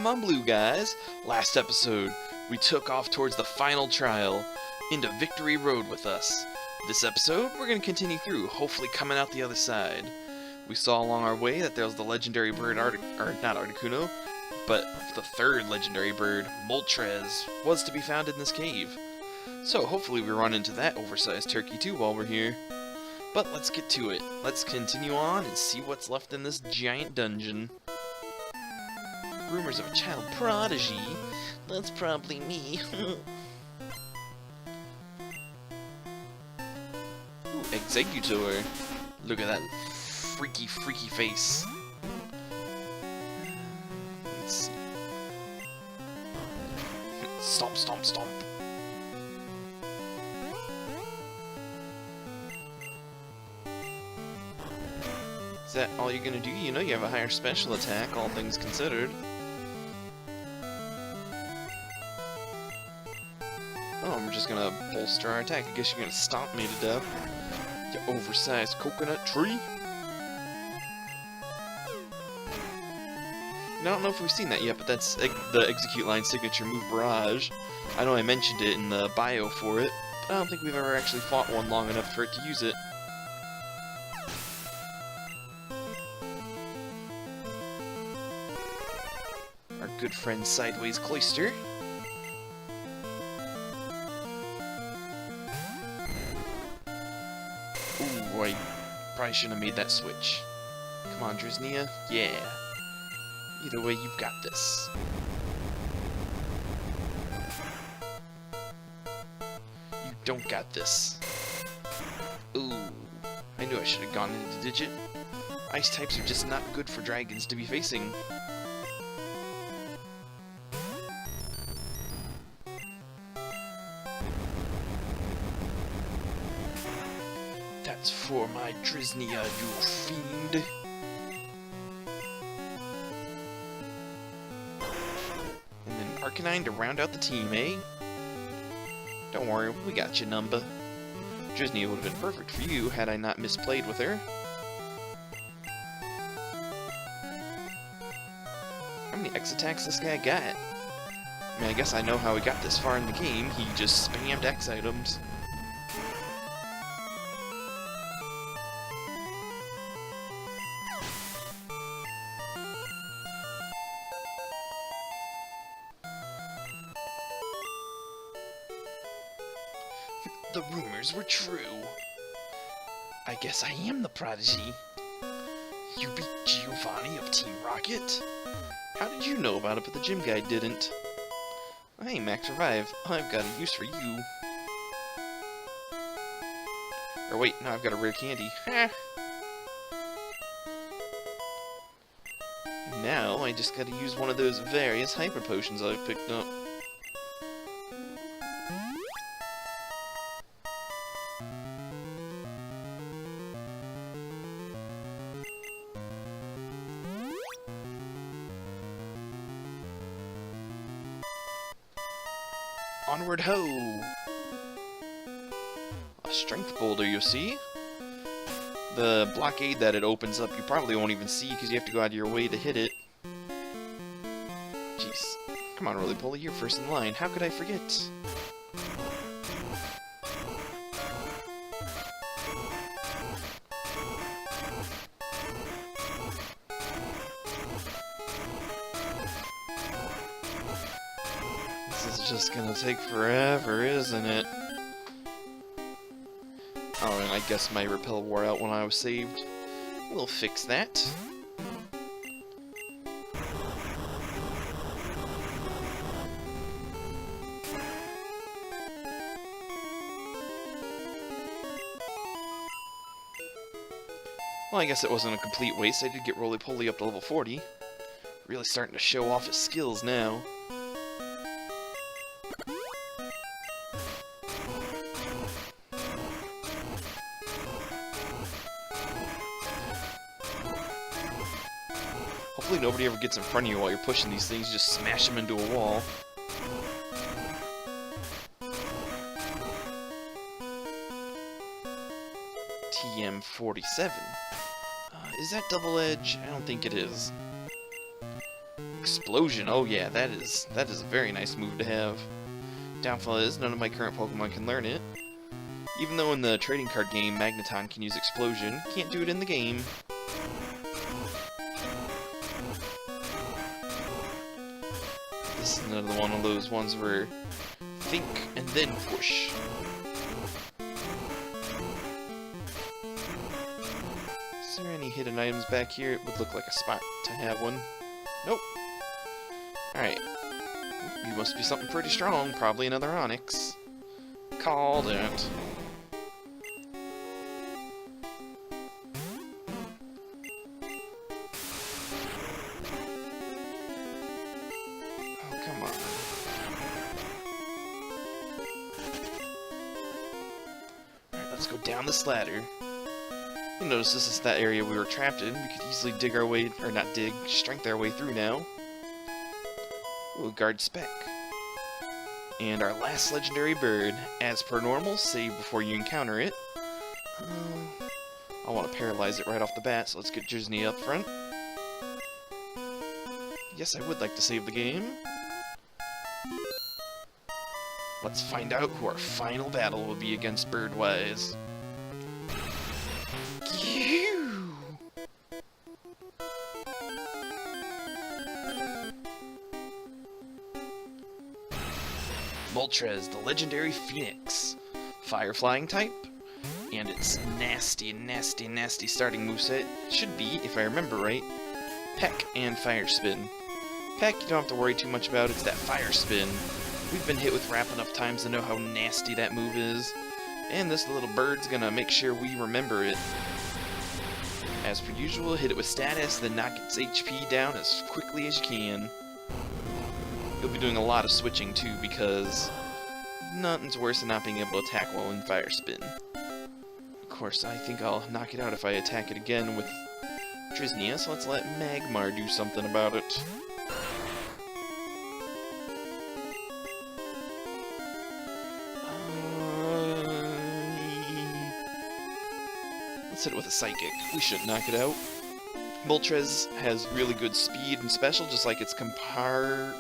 Pokemon Blue, guys. Last episode, we took off towards the final trial into Victory Road with us. This episode, we're going to continue through, hopefully coming out the other side. We saw along our way that there was the legendary bird, not Articuno, but the third legendary bird, Moltres, was to be found in this cave. So hopefully we run into that oversized turkey too while we're here. But let's get to it. Let's continue on and see what's left in this giant dungeon. Rumors of a child prodigy. That's probably me. Ooh, Executor. Look at that freaky face. Let's see. Stomp, stomp, stomp. Is that all you're gonna do? You know you have a higher special attack, all things considered. Oh, I'm just gonna bolster our attack. I guess you're gonna stomp me to death. You oversized coconut tree. I don't know if we've seen that yet, but that's the Execute Line signature move, Barrage. I know I mentioned it in the bio for it, but I don't think we've ever actually fought one long enough for it to use it. Our good friend Sideways Cloister. Ooh, I probably shouldn't have made that switch. Come on, Drisnia. Yeah. Either way, you've got this. You don't got this. Ooh. I knew I should have gone into Digit. Ice types are just not good for dragons to be facing. That's for my Drisnia, you fiend. And then Arcanine to round out the team, eh? Don't worry, we got you, Numba. Drisnia would have been perfect for you had I not misplayed with her. How many X attacks this guy got? I mean, I guess I know how he got this far in the game. He just spammed X items. The rumors were true. I guess I am the prodigy. You beat Giovanni of Team Rocket? How did you know about it, but the gym guy didn't? Hey, Max Revive, I've got a use for you. Or wait, now I've got a rare candy. Ha! Now I just gotta use one of those various hyper potions I've picked up. Onward ho! A strength boulder, you see? The blockade that it opens up you probably won't even see because you have to go out of your way to hit it. Jeez. Come on, Roly-Poly, you're first in line. How could I forget? This is just gonna take forever, isn't it? Oh, and I guess my repel wore out when I was saved. We'll fix that. Well, I guess it wasn't a complete waste. I did get Roly-Poly up to level 40. Really starting to show off his skills now. Hopefully nobody ever gets in front of you while you're pushing these things. You just smash them into a wall. TM47. Is that double edge? I don't think it is. Explosion. Oh yeah, that is a very nice move to have. Downfall is none of my current Pokemon can learn it. Even though in the trading card game, Magneton can use Explosion, can't do it in the game. This is another one of those ones where think and then push. Is there any hidden items back here? It would look like a spot to have one. Nope. Alright. You must be something pretty strong. Probably another Onyx. Called it. Oh, come on. Alright, let's go down this ladder. You'll notice this is that area we were trapped in. We could easily dig our way, or not dig, strength our way through now. Ooh, guard spec. And our last legendary bird. As per normal, save before you encounter it. I want to paralyze it right off the bat, so let's get Disney up front. Yes, I would like to save the game. Let's find out who our final battle will be against Birdwise. Moltres, the legendary Phoenix. Fire flying type. And its nasty starting moveset should be, if I remember right, Peck and Fire Spin. Peck, you don't have to worry too much about, it's that Fire Spin. We've been hit with Wrap enough times to know how nasty that move is. And this little bird's gonna make sure we remember it. As per usual, hit it with status, then knock its HP down as quickly as you can. You'll be doing a lot of switching too, because nothing's worse than not being able to attack while in Fire Spin. Of course, I think I'll knock it out if I attack it again with Drisnia, so let's let Magmar do something about it. Let's hit it with a Psychic. We should knock it out. Moltres has really good speed and special, just like its companions.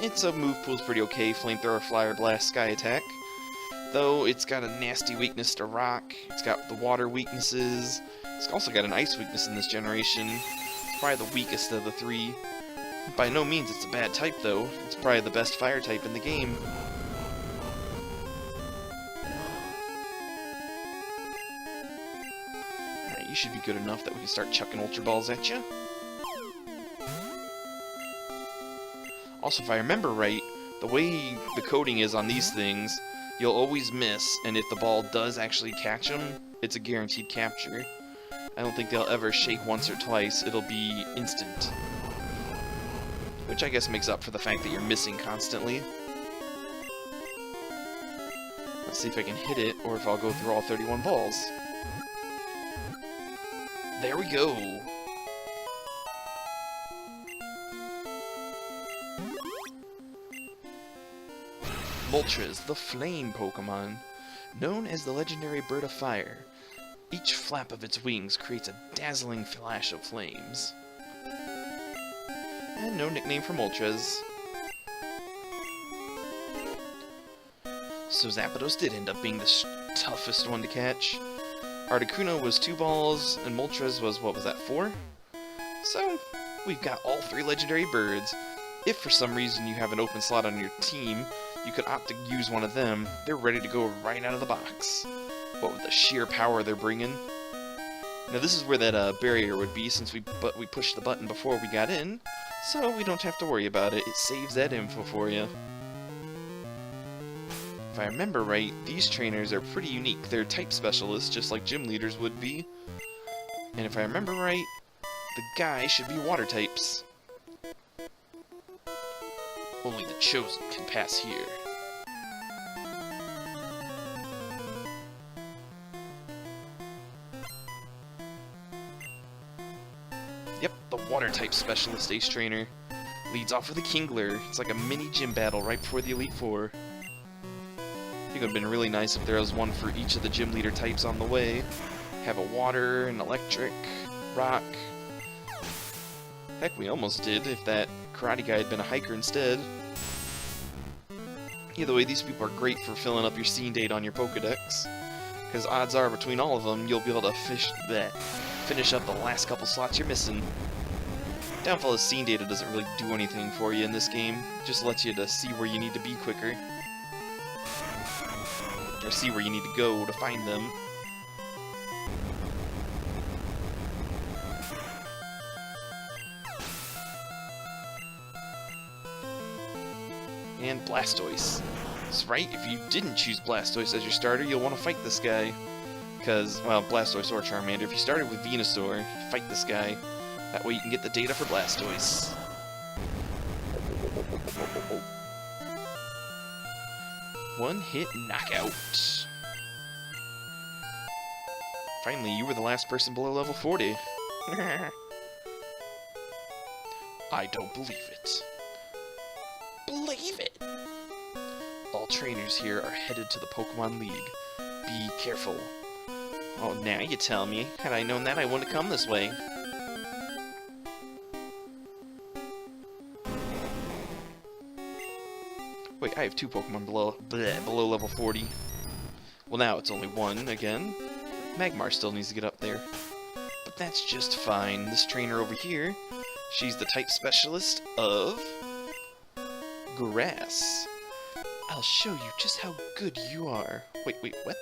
Its move pool's pretty okay, Flamethrower, Flyer, Blast, Sky Attack. Though it's got a nasty weakness to Rock, it's got the Water weaknesses, it's also got an Ice weakness in this generation. It's probably the weakest of the three. By no means it's a bad type though, it's probably the best Fire type in the game. Alright, you should be good enough that we can start chucking Ultra Balls at you. Also, if I remember right, the way the coding is on these things, you'll always miss, and if the ball does actually catch them, it's a guaranteed capture. I don't think they'll ever shake once or twice, it'll be instant. Which I guess makes up for the fact that you're missing constantly. Let's see if I can hit it, or if I'll go through all 31 balls. There we go! Moltres, the Flame Pokemon. Known as the legendary Bird of Fire, each flap of its wings creates a dazzling flash of flames. And no nickname for Moltres. So Zapdos did end up being the toughest one to catch. Articuno was 2 balls, and Moltres was, what was that, 4? So, we've got all 3 legendary birds. If for some reason you have an open slot on your team, you could opt to use one of them. They're ready to go right out of the box. What with the sheer power they're bringing. Now this is where that barrier would be, since we pushed the button before we got in, so we don't have to worry about it. It saves that info for you. If I remember right, these trainers are pretty unique. They're type specialists, just like gym leaders would be. And if I remember right, the guy should be water types. Only the chosen can pass here. Yep, the water-type specialist ace trainer. Leads off with a Kingler. It's like a mini gym battle right before the Elite Four. I think it would have been really nice if there was one for each of the gym leader types on the way. Have a water, an electric, rock. Heck, we almost did if that karate guy had been a hiker instead. Either way, these people are great for filling up your scene data on your Pokedex, because odds are between all of them, you'll be able to finish up the last couple slots you're missing. Downfall is scene data doesn't really do anything for you in this game, it just lets you to see where you need to be quicker. Or see where you need to go to find them. And Blastoise. That's right, if you didn't choose Blastoise as your starter, you'll want to fight this guy. Because, well, Blastoise or Charmander, if you started with Venusaur, you fight this guy. That way you can get the data for Blastoise. One hit knockout. Finally, you were the last person below level 40. I don't believe it. Believe it! All trainers here are headed to the Pokemon League. Be careful. Oh, now you tell me. Had I known that, I wouldn't have come this way. Wait, I have 2 Pokemon below level 40. Well, now it's only 1 again. Magmar still needs to get up there. But that's just fine. This trainer over here, she's the type specialist of Grass. I'll show you just how good you are. Wait, what?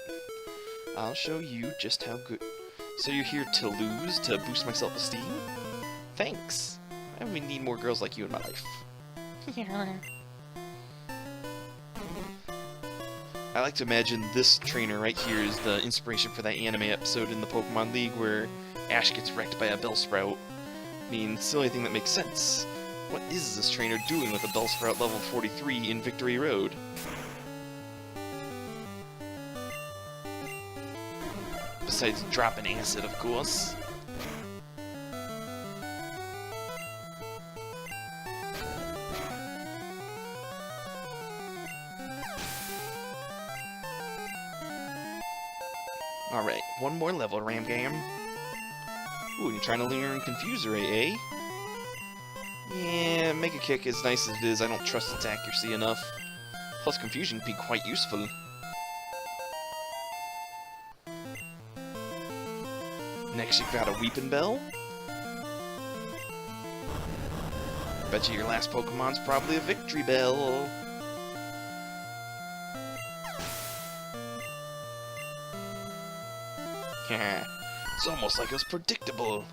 I'll show you just how good... So you're here to lose, to boost my self-esteem? Thanks. I really need more girls like you in my life. I like to imagine this trainer right here is the inspiration for that anime episode in the Pokemon League where Ash gets wrecked by a Bellsprout. I mean, it's the only thing that makes sense. What is this trainer doing with a Bellsprout level 43 in Victory Road? Besides dropping acid, of course. Alright, one more level, Ramgam. Ooh, and you're trying to learn Confuse Ray, eh? Yeah, Mega Kick, as nice as it is, I don't trust its accuracy enough. Plus, Confusion can be quite useful. Next, you've got a Weepin' Bell. Bet you your last Pokemon's probably a Victory Bell. It's almost like it was predictable.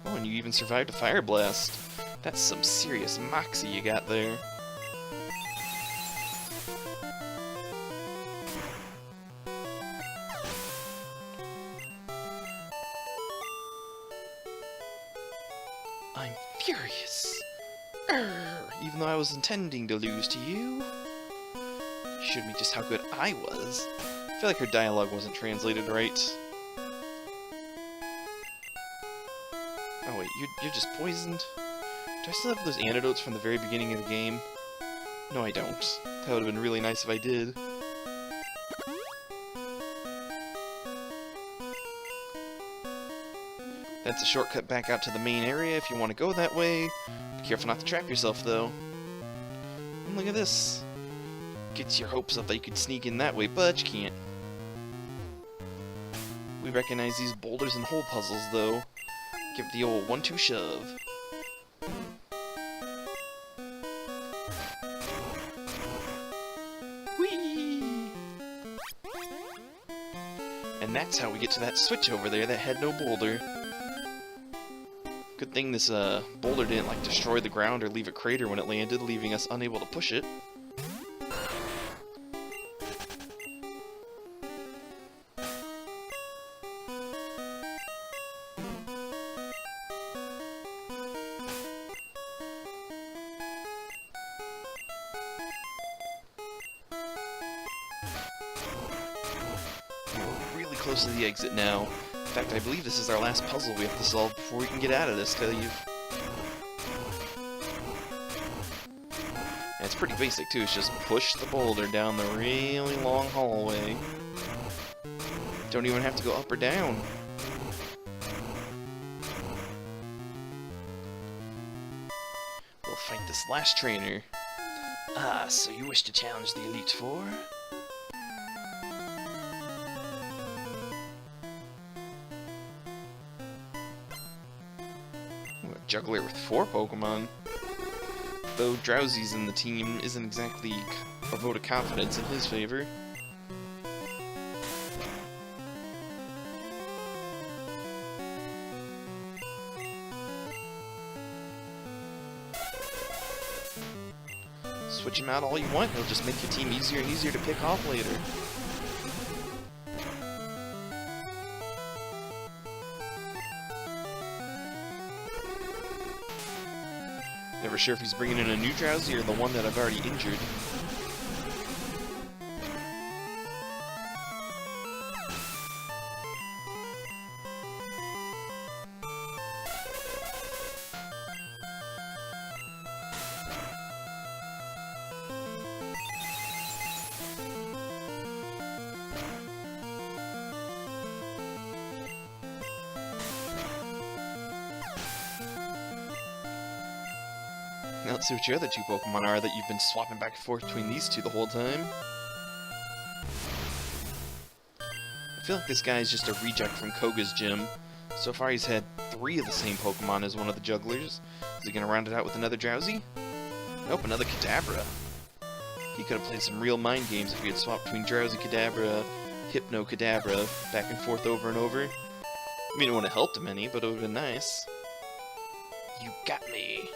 Oh, and you even survived a Fire Blast. That's some serious moxie you got there. I'm furious. Even though I was intending to lose to you. Showed me just how good I was. I feel like her dialogue wasn't translated right. Oh wait, you're just poisoned? Do I still have those antidotes from the very beginning of the game? No, I don't. That would have been really nice if I did. That's a shortcut back out to the main area if you want to go that way. Be careful not to trap yourself, though. And look at this. Gets your hopes up that you could sneak in that way, but you can't. We recognize these boulders and hole puzzles, though. Give it the old 1-2 shove. Whee! And that's how we get to that switch over there that had no boulder. Good thing this boulder didn't like destroy the ground or leave a crater when it landed, leaving us unable to push it. We're really close to the exit now. In fact, I believe this is our last puzzle we have to solve before we can get out of this cave. And it's pretty basic too, it's just push the boulder down the really long hallway. Don't even have to go up or down. We'll fight this last trainer. Ah, so you wish to challenge the Elite Four? Ooh, a juggler with 4 Pokemon. Though Drowsy's in the team isn't exactly a vote of confidence in his favor. Switch him out all you want, he'll just make your team easier and easier to pick off later. Never sure if he's bringing in a new Drowsy or the one that I've already injured. Now let's see what your other 2 Pokemon are that you've been swapping back and forth between these 2 the whole time. I feel like this guy is just a reject from Koga's gym. So far he's had 3 of the same Pokemon as one of the jugglers. Is he gonna round it out with another Drowsy? Nope, another Kadabra. He could have played some real mind games if he had swapped between Drowsy Kadabra, Hypno Kadabra, back and forth over and over. I mean, it wouldn't have helped him any, but it would have been nice. You got me.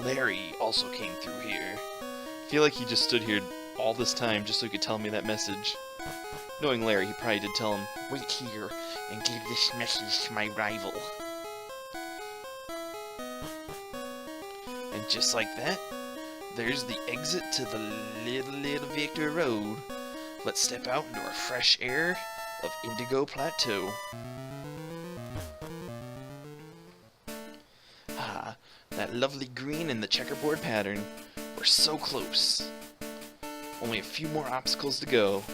Larry also came through here. I feel like he just stood here all this time just so he could tell me that message. Knowing Larry, he probably did tell him, "Wait here and give this message to my rival." And just like that, there's the exit to the little Victory Road. Let's step out into our fresh air of Indigo Plateau. Ah, that lovely green and the checkerboard pattern. We're so close. Only a few more obstacles to go.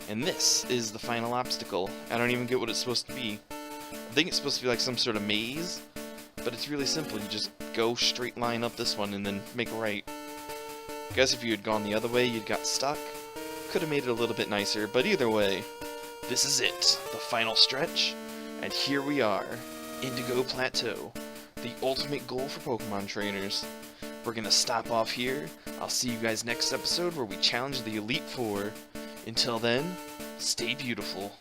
And this is the final obstacle. I don't even get what it's supposed to be. I think it's supposed to be like some sort of maze, but it's really simple. You just go straight line up this one and then make a right. I guess if you had gone the other way, you'd got stuck. Could have made it a little bit nicer, but either way, this is it, the final stretch, and here we are, Indigo Plateau, the ultimate goal for Pokemon trainers. We're gonna stop off here. I'll see you guys next episode where we challenge the Elite Four. Until then, stay beautiful.